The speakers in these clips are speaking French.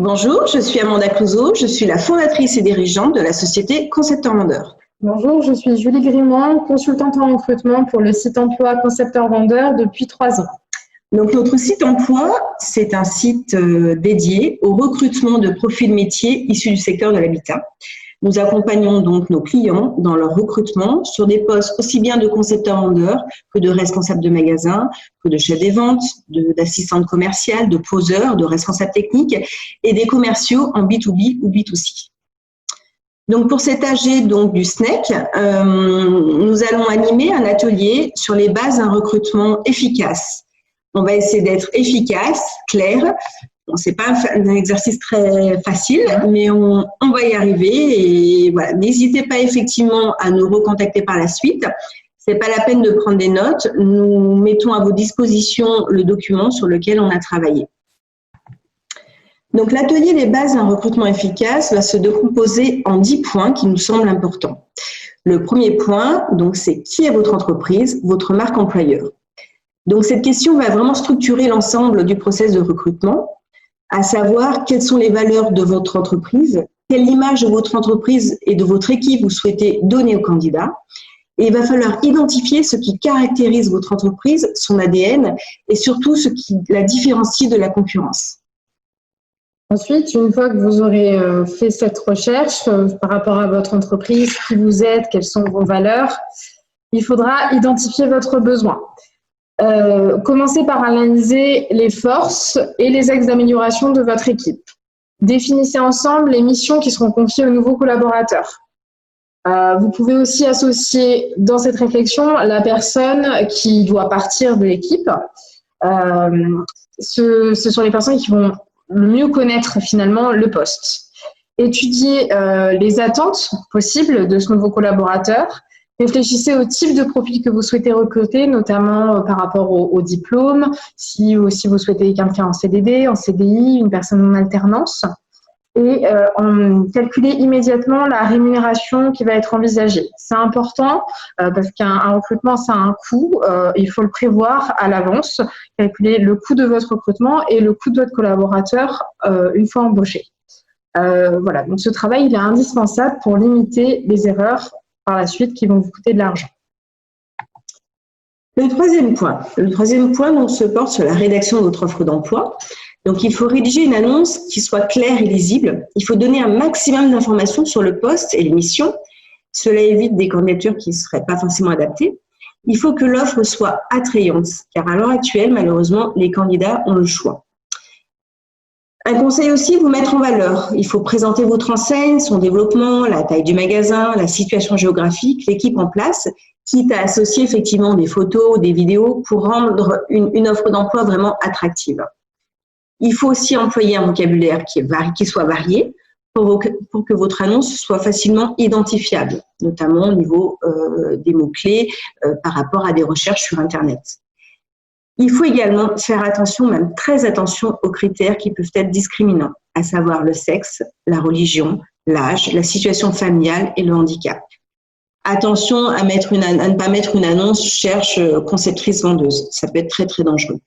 Bonjour, je suis Amanda Clouseau, je suis la fondatrice et dirigeante de la société Concepteur Vendeur. Bonjour, je suis Julie Grimont, consultante en recrutement pour le site emploi Concepteur Vendeur depuis 3 ans. Donc, notre site emploi, c'est un site dédié au recrutement de profils métiers issus du secteur de l'habitat. Nous accompagnons donc nos clients dans leur recrutement sur des postes aussi bien de concepteurs vendeurs que de responsables de magasins, que de chefs des ventes, d'assistantes commerciales, de poseurs, de responsables techniques et des commerciaux en B2B ou B2C. Donc pour cet AG donc, du SNEC, nous allons animer un atelier sur les bases d'un recrutement efficace. On va essayer d'être efficace, clair. Bon, c'est pas un exercice très facile, mais on va y arriver. Et voilà, n'hésitez pas effectivement à nous recontacter par la suite. C'est pas la peine de prendre des notes. Nous mettons à vos dispositions le document sur lequel on a travaillé. Donc, l'atelier des bases d'un recrutement efficace va se décomposer en 10 points qui nous semblent importants. Le premier point, donc, c'est qui est votre entreprise, votre marque employeur. Donc, cette question va vraiment structurer l'ensemble du process de recrutement, à savoir quelles sont les valeurs de votre entreprise, quelle image de votre entreprise et de votre équipe vous souhaitez donner aux candidats. Et il va falloir identifier ce qui caractérise votre entreprise, son ADN, et surtout ce qui la différencie de la concurrence. Ensuite, une fois que vous aurez fait cette recherche par rapport à votre entreprise, qui vous êtes, quelles sont vos valeurs, il faudra identifier votre besoin. Commencez par analyser les forces et les axes d'amélioration de votre équipe. Définissez ensemble les missions qui seront confiées aux nouveaux collaborateurs. Vous pouvez aussi associer dans cette réflexion la personne qui doit partir de l'équipe. Ce sont les personnes qui vont le mieux connaître finalement le poste. Étudiez les attentes possibles de ce nouveau collaborateur. Réfléchissez au type de profil que vous souhaitez recruter, notamment par rapport au diplôme, si vous souhaitez quelqu'un en CDD, en CDI, une personne en alternance. Et calculez immédiatement la rémunération qui va être envisagée. C'est important parce qu'un recrutement, ça a un coût. Il faut le prévoir à l'avance, calculer le coût de votre recrutement et le coût de votre collaborateur une fois embauché. Voilà, donc ce travail il est indispensable pour limiter les erreurs par la suite qui vont vous coûter de l'argent. Le troisième point donc, se porte sur la rédaction de votre offre d'emploi. Donc, il faut rédiger une annonce qui soit claire et lisible. Il faut donner un maximum d'informations sur le poste et les missions. Cela évite des candidatures qui ne seraient pas forcément adaptées. Il faut que l'offre soit attrayante, car à l'heure actuelle, malheureusement, les candidats ont le choix. Un conseil aussi, vous mettre en valeur. Il faut présenter votre enseigne, son développement, la taille du magasin, la situation géographique, l'équipe en place, quitte à associer effectivement des photos, des vidéos pour rendre une offre d'emploi vraiment attractive. Il faut aussi employer un vocabulaire qui soit varié pour que votre annonce soit facilement identifiable, notamment au niveau des mots-clés par rapport à des recherches sur Internet. Il faut également faire attention, même très attention, aux critères qui peuvent être discriminants, à savoir le sexe, la religion, l'âge, la situation familiale et le handicap. Attention à ne pas mettre une annonce « cherche conceptrice vendeuse ». Ça peut être très, très dangereux.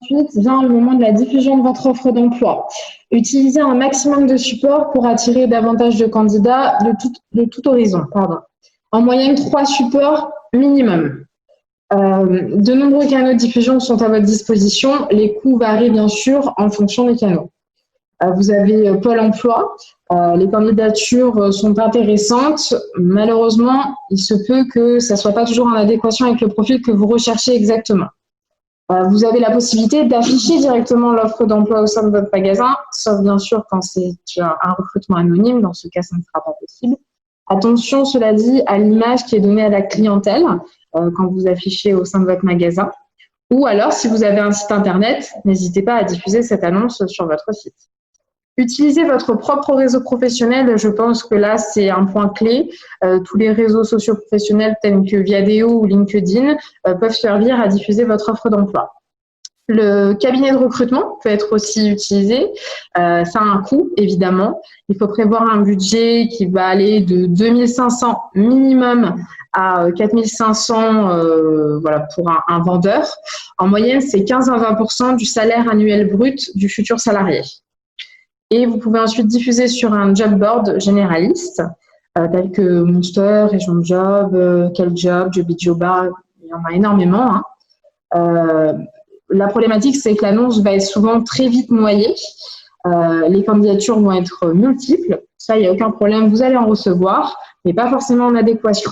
Ensuite vient le moment de la diffusion de votre offre d'emploi. Utilisez un maximum de supports pour attirer davantage de candidats de tout horizon. En moyenne, 3 supports minimum. De nombreux canaux de diffusion sont à votre disposition. Les coûts varient bien sûr en fonction des canaux. Vous avez Pôle emploi. Les candidatures sont intéressantes. Malheureusement, il se peut que ça ne soit pas toujours en adéquation avec le profil que vous recherchez exactement. Vous avez la possibilité d'afficher directement l'offre d'emploi au sein de votre magasin, sauf bien sûr quand c'est un recrutement anonyme. Dans ce cas, ça ne sera pas possible. Attention, cela dit, à l'image qui est donnée à la clientèle quand vous affichez au sein de votre magasin. Ou alors, si vous avez un site internet, n'hésitez pas à diffuser cette annonce sur votre site. Utilisez votre propre réseau professionnel. Je pense que là, c'est un point clé. Tous les réseaux sociaux professionnels tels que Viadeo ou LinkedIn peuvent servir à diffuser votre offre d'emploi. Le cabinet de recrutement peut être aussi utilisé. Ça a un coût, évidemment. Il faut prévoir un budget qui va aller de 2 500 minimum à 4 500 voilà, pour un vendeur. En moyenne, c'est 15 à 20% du salaire annuel brut du futur salarié. Et vous pouvez ensuite diffuser sur un job board généraliste, tel que Monster, Région de Job, Quel Job, Jobijoba, il y en a énormément. La problématique, c'est que l'annonce va être souvent très vite noyée. Les candidatures vont être multiples. Ça, il n'y a aucun problème, vous allez en recevoir, mais pas forcément en adéquation.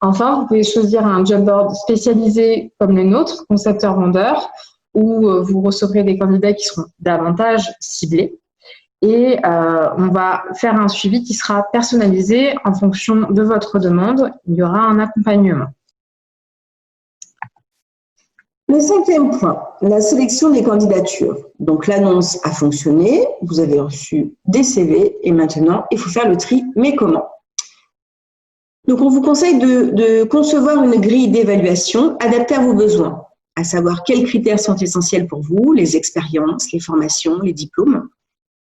Enfin, vous pouvez choisir un job board spécialisé comme le nôtre, concepteur-vendeur, où vous recevrez des candidats qui seront davantage ciblés. Et on va faire un suivi qui sera personnalisé en fonction de votre demande. Il y aura un accompagnement. Le 5e point, la sélection des candidatures. Donc, l'annonce a fonctionné, vous avez reçu des CV et maintenant, il faut faire le tri, mais comment? Donc, on vous conseille de concevoir une grille d'évaluation adaptée à vos besoins, à savoir quels critères sont essentiels pour vous, les expériences, les formations, les diplômes,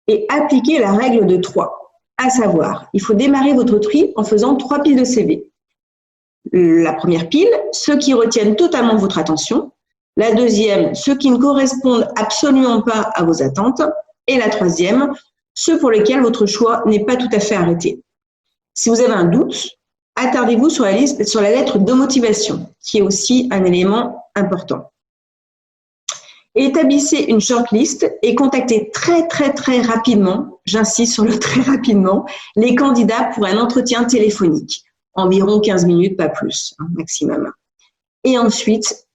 et appliquer la règle de 3, à savoir, il faut démarrer votre tri en faisant 3 piles de CV. La première pile, ceux qui retiennent totalement votre attention. La deuxième, ceux qui ne correspondent absolument pas à vos attentes. Et la troisième, ceux pour lesquels votre choix n'est pas tout à fait arrêté. Si vous avez un doute, attardez-vous sur la lettre de motivation, qui est aussi un élément important. Établissez une shortlist et contactez très rapidement, j'insiste sur le très rapidement, les candidats pour un entretien téléphonique. Environ 15 minutes, pas plus, maximum. Et ensuite,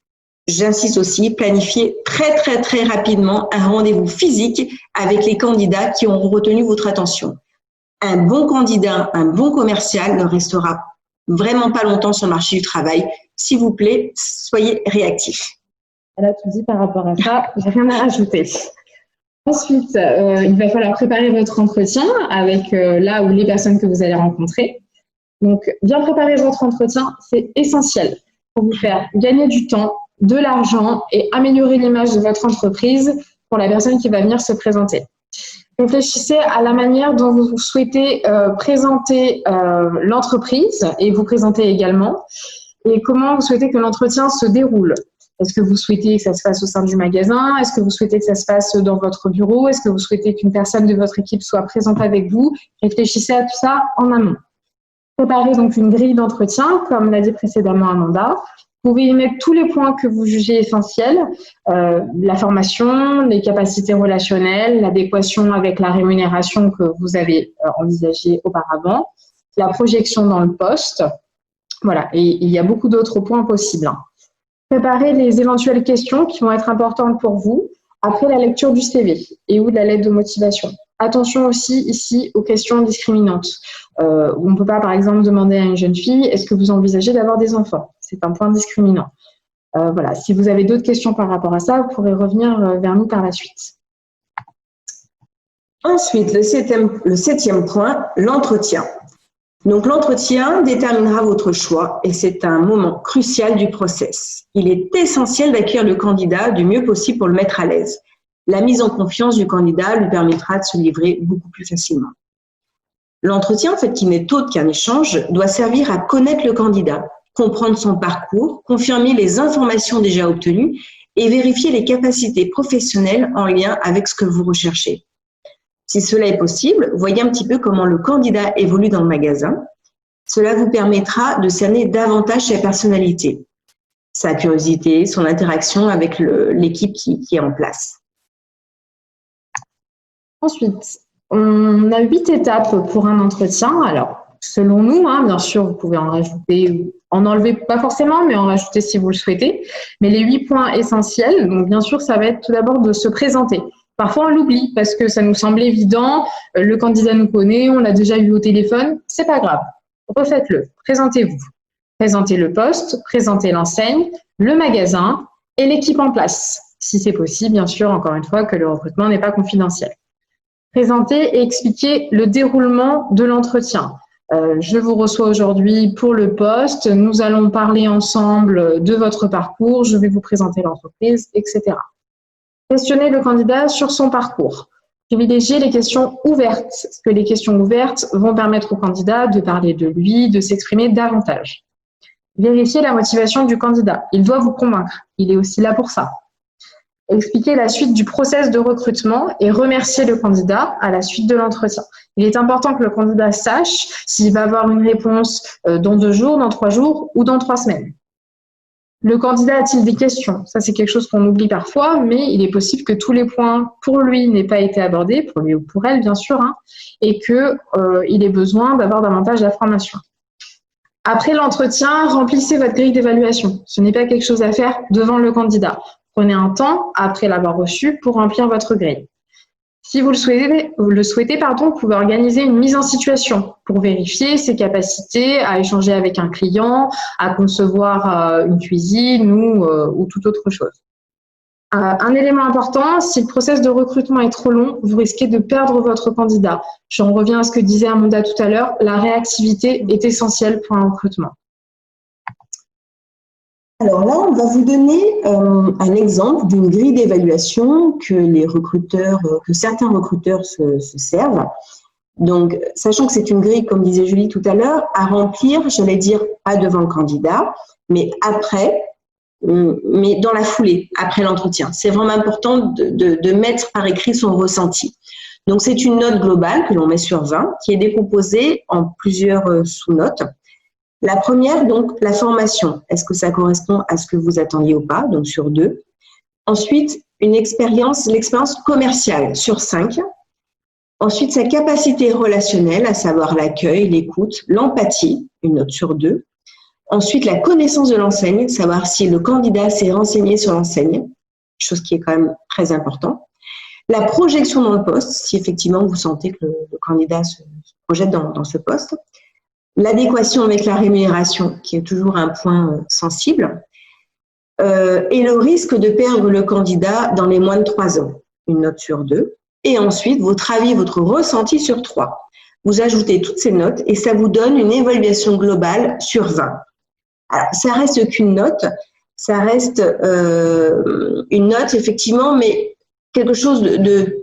j'insiste aussi, planifiez très rapidement un rendez-vous physique avec les candidats qui auront retenu votre attention. Un bon candidat, un bon commercial ne restera vraiment pas longtemps sur le marché du travail. S'il vous plaît, soyez réactifs. Elle a tout dit par rapport à ça, j'ai rien à rajouter. Ensuite, il va falloir préparer votre entretien avec là ou les personnes que vous allez rencontrer. Donc, bien préparer votre entretien, c'est essentiel pour vous faire gagner du temps, de l'argent et améliorer l'image de votre entreprise pour la personne qui va venir se présenter. Réfléchissez à la manière dont vous souhaitez présenter l'entreprise et vous présenter également et comment vous souhaitez que l'entretien se déroule. Est-ce que vous souhaitez que ça se fasse au sein du magasin? Est-ce que vous souhaitez que ça se fasse dans votre bureau? Est-ce que vous souhaitez qu'une personne de votre équipe soit présente avec vous? Réfléchissez à tout ça en amont. Préparez donc une grille d'entretien, comme l'a dit précédemment Amanda. Vous pouvez y mettre tous les points que vous jugez essentiels, la formation, les capacités relationnelles, l'adéquation avec la rémunération que vous avez envisagée auparavant, la projection dans le poste. Voilà, et il y a beaucoup d'autres points possibles. Préparez les éventuelles questions qui vont être importantes pour vous après la lecture du CV et ou de la lettre de motivation. Attention aussi ici aux questions discriminantes. On ne peut pas, par exemple, demander à une jeune fille « Est-ce que vous envisagez d'avoir des enfants ?» C'est un point discriminant. Voilà. Si vous avez d'autres questions par rapport à ça, vous pourrez revenir vers nous par la suite. Ensuite, le septième point, l'entretien. Donc, l'entretien déterminera votre choix et c'est un moment crucial du process. Il est essentiel d'accueillir le candidat du mieux possible pour le mettre à l'aise. La mise en confiance du candidat lui permettra de se livrer beaucoup plus facilement. L'entretien, en fait, qui n'est autre qu'un échange, doit servir à connaître le candidat, comprendre son parcours, confirmer les informations déjà obtenues et vérifier les capacités professionnelles en lien avec ce que vous recherchez. Si cela est possible, voyez un petit peu comment le candidat évolue dans le magasin. Cela vous permettra de cerner davantage sa personnalité, sa curiosité, son interaction avec l'équipe qui est en place. Ensuite, on a 8 étapes pour un entretien. Alors, selon nous, bien sûr, vous pouvez en rajouter ou en enlever, pas forcément, mais en rajouter si vous le souhaitez. Mais les 8 points essentiels, donc bien sûr, ça va être tout d'abord de se présenter. Parfois, on l'oublie parce que ça nous semble évident, le candidat nous connaît, on l'a déjà eu au téléphone, c'est pas grave. Refaites-le, présentez-vous. Présentez le poste, présentez l'enseigne, le magasin et l'équipe en place. Si c'est possible, bien sûr, encore une fois, que le recrutement n'est pas confidentiel. Présenter et expliquer le déroulement de l'entretien. Je vous reçois aujourd'hui pour le poste, nous allons parler ensemble de votre parcours, je vais vous présenter l'entreprise, etc. Questionner le candidat sur son parcours. Privilégier les questions ouvertes, parce que les questions ouvertes vont permettre au candidat de parler de lui, de s'exprimer davantage. Vérifier la motivation du candidat. Il doit vous convaincre. Il est aussi là pour ça. expliquer la suite du process de recrutement et remercier le candidat à la suite de l'entretien. Il est important que le candidat sache s'il va avoir une réponse dans 2 jours, dans 3 jours ou dans 3 semaines. Le candidat a-t-il des questions? Ça, c'est quelque chose qu'on oublie parfois, mais il est possible que tous les points pour lui n'aient pas été abordés, pour lui ou pour elle, bien sûr, et qu'il ait besoin d'avoir davantage d'informations. Après l'entretien, remplissez votre grille d'évaluation. Ce n'est pas quelque chose à faire devant le candidat. Prenez un temps, après l'avoir reçu, pour remplir votre grille. Si vous le souhaitez, vous pouvez organiser une mise en situation pour vérifier ses capacités à échanger avec un client, à concevoir une cuisine ou toute autre chose. Un élément important, si le process de recrutement est trop long, vous risquez de perdre votre candidat. J'en reviens à ce que disait Amanda tout à l'heure, la réactivité est essentielle pour un recrutement. Alors là, on va vous donner un exemple d'une grille d'évaluation que certains recruteurs se servent. Donc, sachant que c'est une grille, comme disait Julie tout à l'heure, à remplir, j'allais dire pas devant le candidat, mais après, mais dans la foulée, après l'entretien. C'est vraiment important de mettre par écrit son ressenti. Donc, c'est une note globale que l'on met sur 20, qui est décomposée en plusieurs sous-notes. La première, donc, la formation. Est-ce que ça correspond à ce que vous attendiez ou pas? Donc, sur 2. Ensuite, l'expérience commerciale sur 5. Ensuite, sa capacité relationnelle, à savoir l'accueil, l'écoute, l'empathie, une note sur 2. Ensuite, la connaissance de l'enseigne, savoir si le candidat s'est renseigné sur l'enseigne, chose qui est quand même très important. La projection dans le poste, si effectivement vous sentez que le candidat se projette dans ce poste. L'adéquation avec la rémunération, qui est toujours un point sensible. Et le risque de perdre le candidat dans les moins de 3 ans, une note sur 2. Et ensuite, votre avis, votre ressenti sur 3. Vous ajoutez toutes ces notes et ça vous donne une évaluation globale sur 20. Alors, ça reste qu'une note, ça reste une note effectivement, mais quelque chose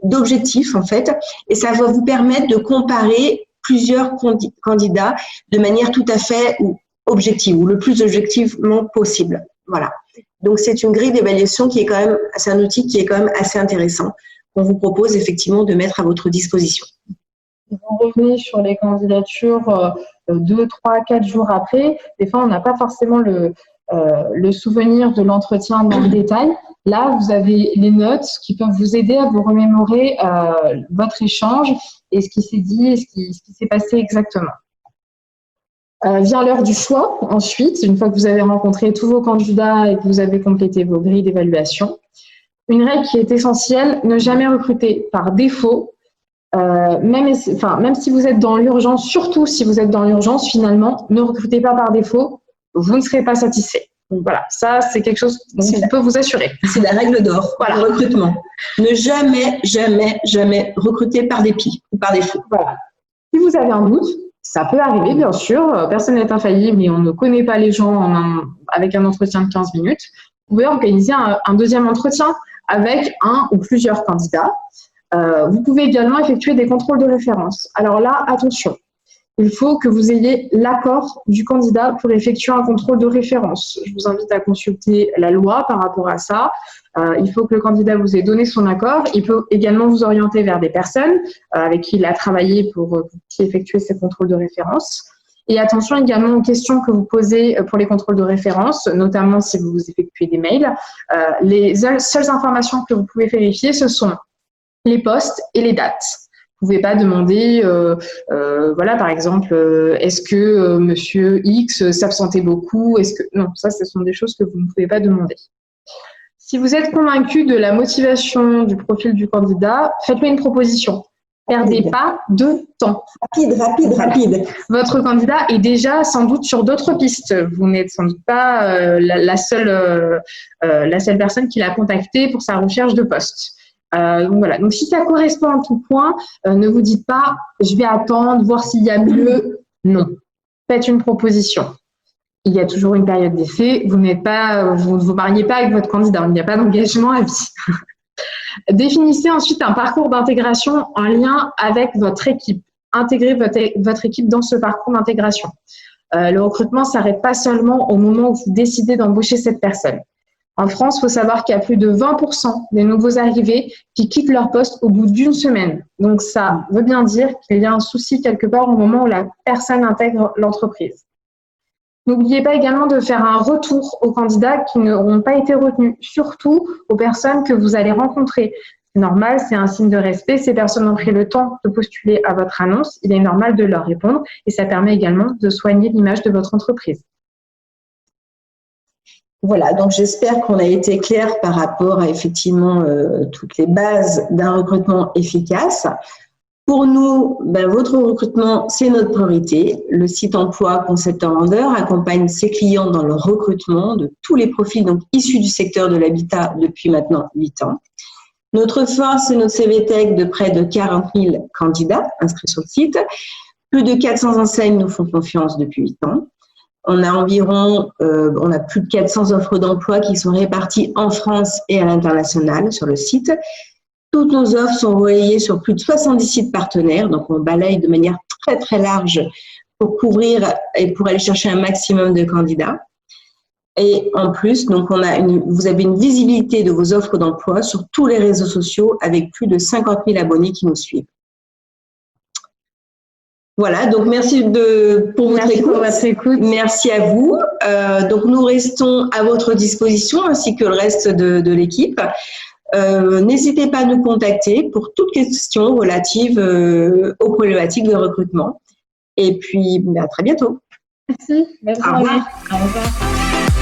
d'objectif en fait, et ça va vous permettre de comparer plusieurs candidats de manière tout à fait objective ou le plus objectivement possible. Voilà. Donc, c'est une grille d'évaluation qui est quand même, c'est un outil qui est quand même assez intéressant qu'on vous propose effectivement de mettre à votre disposition. Si vous revenez sur les candidatures 2, 3, 4 jours après, des fois, on n'a pas forcément le souvenir de l'entretien dans le détail. Là, vous avez les notes qui peuvent vous aider à vous remémorer votre échange et ce qui s'est dit et ce qui s'est passé exactement. Vient l'heure du choix. Ensuite, une fois que vous avez rencontré tous vos candidats et que vous avez complété vos grilles d'évaluation, une règle qui est essentielle, ne jamais recruter par défaut, même si vous êtes dans l'urgence, surtout si vous êtes dans l'urgence, finalement, ne recrutez pas par défaut, vous ne serez pas satisfait. Donc voilà, ça c'est quelque chose dont on peut vous assurer. C'est la règle d'or du recrutement. Ne jamais, jamais, jamais recruter par dépit ou par défaut. Voilà. Si vous avez un doute, ça peut arriver bien sûr, personne n'est infaillible, mais on ne connaît pas les gens avec un entretien de 15 minutes. Vous pouvez organiser un deuxième entretien avec un ou plusieurs candidats. Vous pouvez également effectuer des contrôles de référence. Alors là, attention, il faut que vous ayez l'accord du candidat pour effectuer un contrôle de référence. Je vous invite à consulter la loi par rapport à ça. Il faut que le candidat vous ait donné son accord. Il peut également vous orienter vers des personnes avec qui il a travaillé pour effectuer ces contrôles de référence. Et attention également aux questions que vous posez pour les contrôles de référence, notamment si vous effectuez des mails. Les seules informations que vous pouvez vérifier, ce sont les postes et les dates. Vous ne pouvez pas demander, voilà, par exemple, est-ce que monsieur X s'absentait beaucoup? Non, ça, ce sont des choses que vous ne pouvez pas demander. Si vous êtes convaincu de la motivation du profil du candidat, faites-lui une proposition. Perdez pas de temps. Rapide. Votre candidat est déjà sans doute sur d'autres pistes. Vous n'êtes sans doute pas la seule personne qu'il a contactée pour sa recherche de poste. Donc voilà. Donc si ça correspond à tout point, ne vous dites pas je vais attendre, voir s'il y a mieux. Non. Faites une proposition. Il y a toujours une période d'essai. Vous ne vous mariez pas avec votre candidat. Il n'y a pas d'engagement à vie. Définissez ensuite un parcours d'intégration en lien avec votre équipe. Intégrez votre équipe dans ce parcours d'intégration. Le recrutement ne s'arrête pas seulement au moment où vous décidez d'embaucher cette personne. En France, il faut savoir qu'il y a plus de 20% des nouveaux arrivés qui quittent leur poste au bout d'une semaine. Donc, ça veut bien dire qu'il y a un souci quelque part au moment où la personne intègre l'entreprise. N'oubliez pas également de faire un retour aux candidats qui n'auront pas été retenus, surtout aux personnes que vous allez rencontrer. C'est normal, c'est un signe de respect. Ces personnes ont pris le temps de postuler à votre annonce. Il est normal de leur répondre et ça permet également de soigner l'image de votre entreprise. Voilà, donc j'espère qu'on a été clair par rapport à effectivement toutes les bases d'un recrutement efficace. Pour nous, votre recrutement, c'est notre priorité. Le site emploi Concepteur Vendeur accompagne ses clients dans le recrutement de tous les profils donc issus du secteur de l'habitat depuis maintenant 8 ans. Notre force, c'est notre CVTech de près de 40 000 candidats inscrits sur le site. Plus de 400 enseignes nous font confiance depuis 8 ans. On a plus de 400 offres d'emploi qui sont réparties en France et à l'international sur le site. Toutes nos offres sont relayées sur plus de 70 sites partenaires, donc on balaye de manière très très large pour couvrir et pour aller chercher un maximum de candidats. Et en plus, donc vous avez une visibilité de vos offres d'emploi sur tous les réseaux sociaux avec plus de 50 000 abonnés qui nous suivent. Voilà, donc merci pour votre écoute. Merci à vous. Donc nous restons à votre disposition ainsi que le reste de l'équipe. N'hésitez pas à nous contacter pour toute question relative aux problématiques de recrutement. Et puis, à très bientôt. Merci. Bonne journée. Au revoir. Au revoir.